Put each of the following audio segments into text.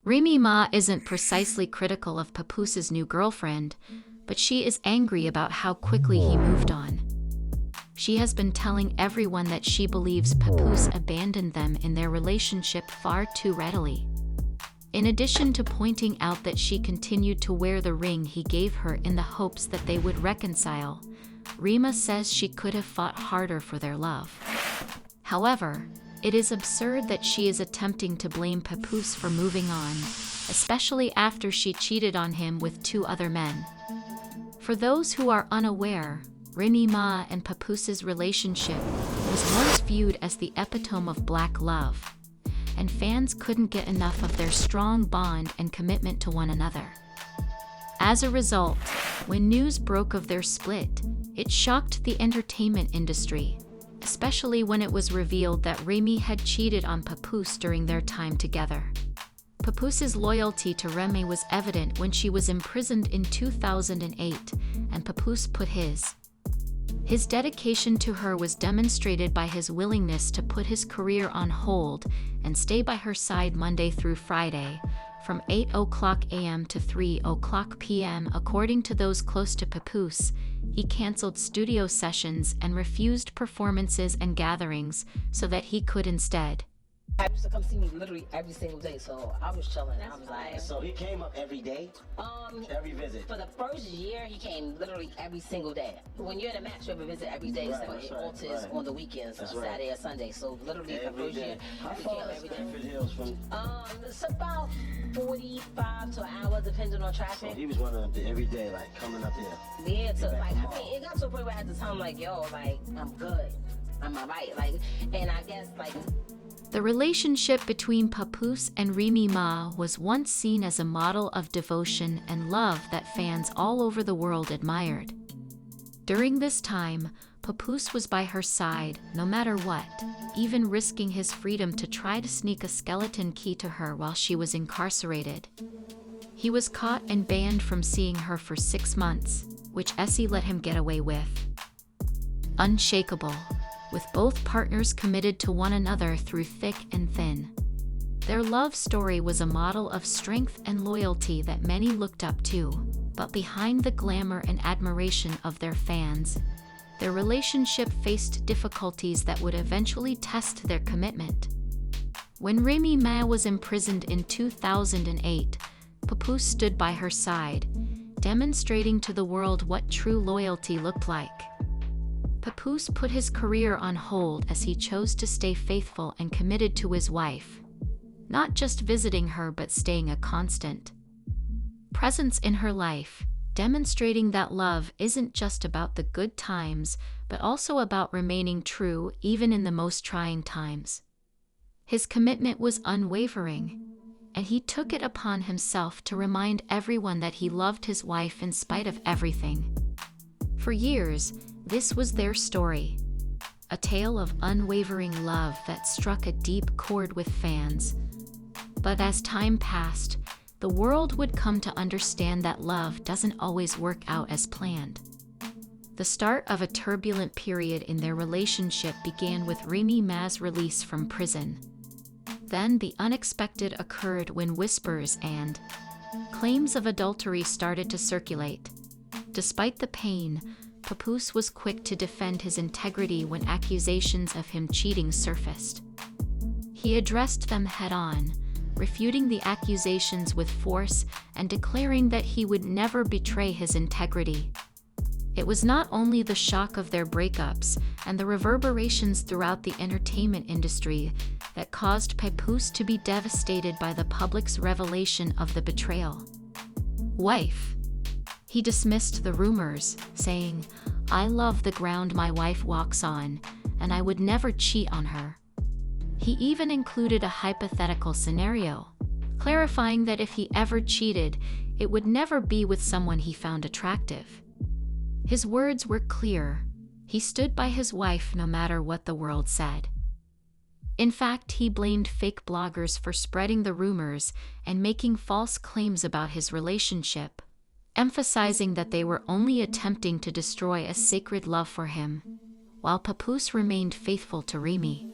Remy Ma isn't precisely critical of Papoose's new girlfriend, but she is angry about how quickly he moved on. She has been telling everyone that she believes Papoose abandoned them in their relationship far too readily. In addition to pointing out that she continued to wear the ring he gave her in the hopes that they would reconcile, Remy says she could have fought harder for their love. However, it is absurd that she is attempting to blame Papoose for moving on, especially after she cheated on him with 2 other men. For those who are unaware, Remy Ma and Papoose's relationship was once viewed as the epitome of black love, and fans couldn't get enough of their strong bond and commitment to one another. As a result, when news broke of their split, it shocked the entertainment industry, especially when it was revealed that Remy had cheated on Papoose during their time together. Papoose's loyalty to Remy was evident when she was imprisoned in 2008, and Papoose put his. His dedication to her was demonstrated by his willingness to put his career on hold and stay by her side Monday through Friday, from 8:00 a.m. to 3:00 p.m. According to those close to Papoose, he canceled studio sessions and refused performances and gatherings so that he could instead. I used to come see me literally every single day, so I was chilling. I was like, So he came up every day? Every visit? for the first year, he came literally every single day. When you're in a match, you have a visit every day, Right, so that's it right, alters right. on the weekends, That's Saturday or Sunday. So literally the Every first day. year, How he far came is every day. Stanford Hills from? It's about 45 to an hour, depending on So traffic. he was running up there every day, like coming up there. Yeah, so back like, tomorrow. I mean, it got to a point where I had to tell him like, yo, like, I'm good. I'm alright. Like, and I guess like, The relationship between Papoose and Remy Ma was once seen as a model of devotion and love that fans all over the world admired. During this time, Papoose was by her side no matter what, even risking his freedom to try to sneak a skeleton key to her while she was incarcerated. He was caught and banned from seeing her for 6 months, which Essie let him get away with. Unshakable, with both partners committed to one another through thick and thin. Their love story was a model of strength and loyalty that many looked up to, but behind the glamour and admiration of their fans, their relationship faced difficulties that would eventually test their commitment. When Remy Ma was imprisoned in 2008, Papoose stood by her side, demonstrating to the world what true loyalty looked like. Papoose put his career on hold as he chose to stay faithful and committed to his wife, not just visiting her but staying a constant presence in her life, demonstrating that love isn't just about the good times but also about remaining true even in the most trying times. His commitment was unwavering, and he took it upon himself to remind everyone that he loved his wife in spite of everything. For years, this was their story, a tale of unwavering love that struck a deep chord with fans. But as time passed, the world would come to understand that love doesn't always work out as planned. The start of a turbulent period in their relationship began with Remy Ma's release from prison. Then the unexpected occurred when whispers and claims of adultery started to circulate. Despite the pain, Papoose was quick to defend his integrity when accusations of him cheating surfaced. He addressed them head-on, refuting the accusations with force and declaring that he would never betray his integrity. It was not only the shock of their breakups and the reverberations throughout the entertainment industry that caused Papoose to be devastated by the public's revelation of the betrayal. Wife. He dismissed the rumors, saying, "I love the ground my wife walks on, and I would never cheat on her." He even included a hypothetical scenario, clarifying that if he ever cheated, it would never be with someone he found attractive. His words were clear. He stood by his wife no matter what the world said. In fact, he blamed fake bloggers for spreading the rumors and making false claims about his relationship, emphasizing that they were only attempting to destroy a sacred love for him, while Papoose remained faithful to Remy.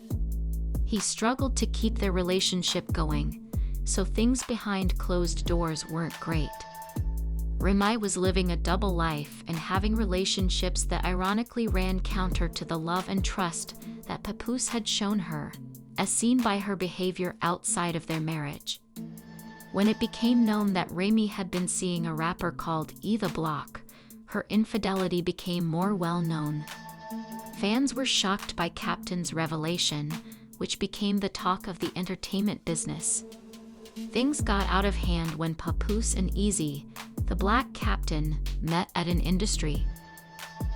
He struggled to keep their relationship going, so things behind closed doors weren't great. Remy was living a double life and having relationships that ironically ran counter to the love and trust that Papoose had shown her, as seen by her behavior outside of their marriage. When it became known that Remy had been seeing a rapper called E The Block, her infidelity became more well-known. Fans were shocked by Captain's revelation, which became the talk of the entertainment business. Things got out of hand when Papoose and Easy, the Black Captain, met at an industry.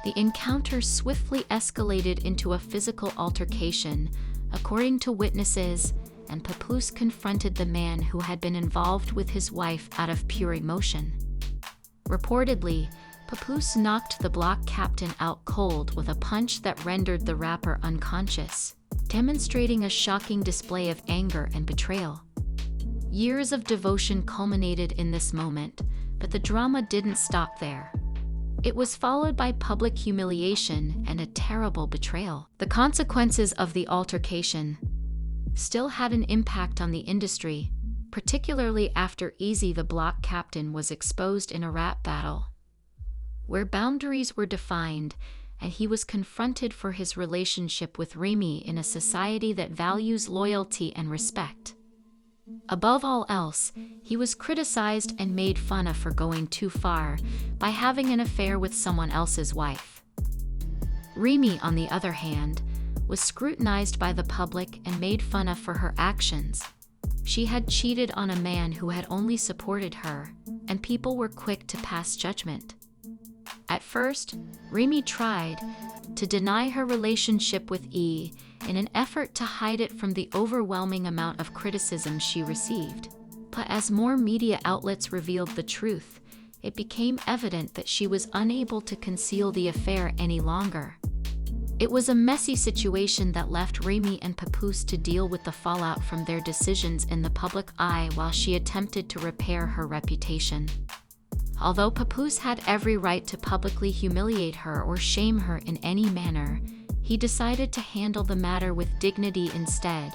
The encounter swiftly escalated into a physical altercation, according to witnesses, and Papoose confronted the man who had been involved with his wife out of pure emotion. Reportedly, Papoose knocked the Black Captain out cold with a punch that rendered the rapper unconscious, demonstrating a shocking display of anger and betrayal. Years of devotion culminated in this moment, but the drama didn't stop there. It was followed by public humiliation and a terrible betrayal. The consequences of the altercation still had an impact on the industry, particularly after Easy the Block Captain was exposed in a rap battle, where boundaries were defined and he was confronted for his relationship with Remy in a society that values loyalty and respect. Above all else, he was criticized and made fun of for going too far by having an affair with someone else's wife. Remy, on the other hand, was scrutinized by the public and made fun of for her actions. She had cheated on a man who had only supported her, and people were quick to pass judgment. At first, Remy tried to deny her relationship with E in an effort to hide it from the overwhelming amount of criticism she received. But as more media outlets revealed the truth, it became evident that she was unable to conceal the affair any longer. It was a messy situation that left Remy and Papoose to deal with the fallout from their decisions in the public eye while she attempted to repair her reputation. Although Papoose had every right to publicly humiliate her or shame her in any manner, he decided to handle the matter with dignity instead,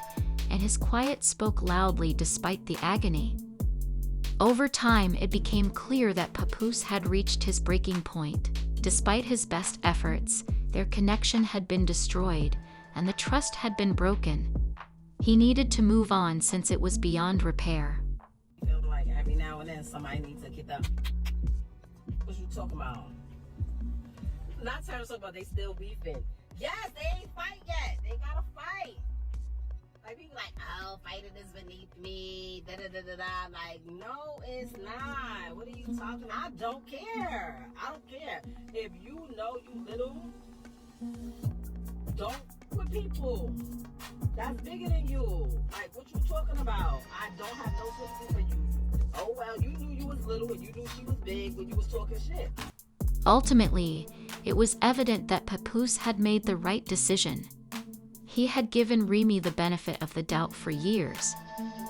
and his quiet spoke loudly despite the agony. Over time, it became clear that Papoose had reached his breaking point. Despite his best efforts, their connection had been destroyed, and the trust had been broken. He needed to move on since it was beyond repair. I feel like every now and then somebody needs to get up. What you talking about? Not trying to talk about they still beefing. Yes, they ain't fight yet. They gotta fight. Like people like, oh, fighting is beneath me. Da da da da da. Like, no, it's not. What are you talking? I don't care. I don't care. If you know you little, don't with people. That's bigger than you. Like, what you talking about? I don't have no sympathy for you. Oh well, you knew you was little and you knew she was big when you was talking shit. Ultimately, it was evident that Papoose had made the right decision. He had given Remy the benefit of the doubt for years,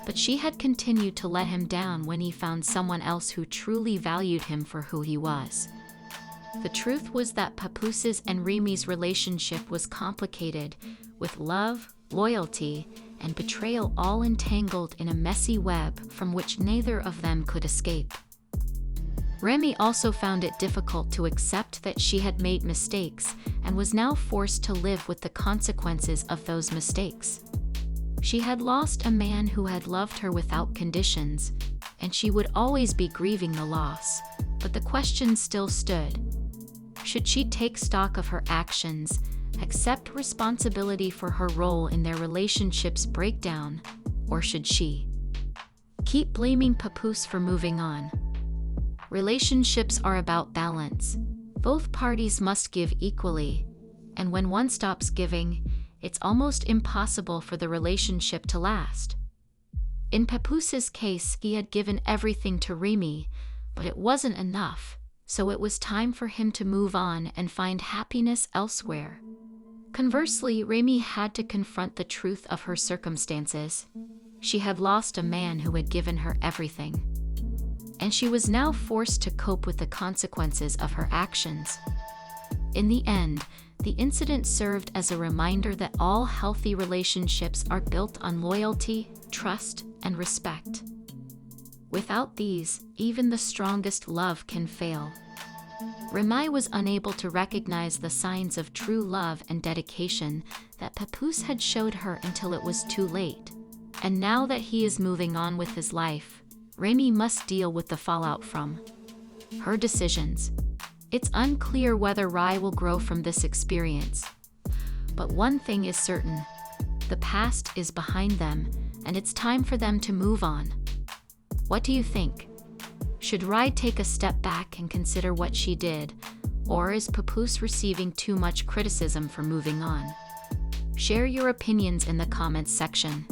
but she had continued to let him down when he found someone else who truly valued him for who he was. The truth was that Papoose's and Remy's relationship was complicated, with love, loyalty, and betrayal all entangled in a messy web from which neither of them could escape. Remy also found it difficult to accept that she had made mistakes and was now forced to live with the consequences of those mistakes. She had lost a man who had loved her without conditions, and she would always be grieving the loss, but the question still stood. Should she take stock of her actions, accept responsibility for her role in their relationship's breakdown, or should she keep blaming Papoose for moving on? Relationships are about balance. Both parties must give equally, and when one stops giving, it's almost impossible for the relationship to last. In Papoose's case, he had given everything to Remy, but it wasn't enough, so it was time for him to move on and find happiness elsewhere. Conversely, Remy had to confront the truth of her circumstances. She had lost a man who had given her everything, and she was now forced to cope with the consequences of her actions. In the end, the incident served as a reminder that all healthy relationships are built on loyalty, trust, and respect. Without these, even the strongest love can fail. Remy was unable to recognize the signs of true love and dedication that Papoose had showed her until it was too late. And now that he is moving on with his life, Remy must deal with the fallout from her decisions. It's unclear whether Rye will grow from this experience. But one thing is certain: the past is behind them, and it's time for them to move on. What do you think? Should Rye take a step back and consider what she did, or is Papoose receiving too much criticism for moving on? Share your opinions in the comments section.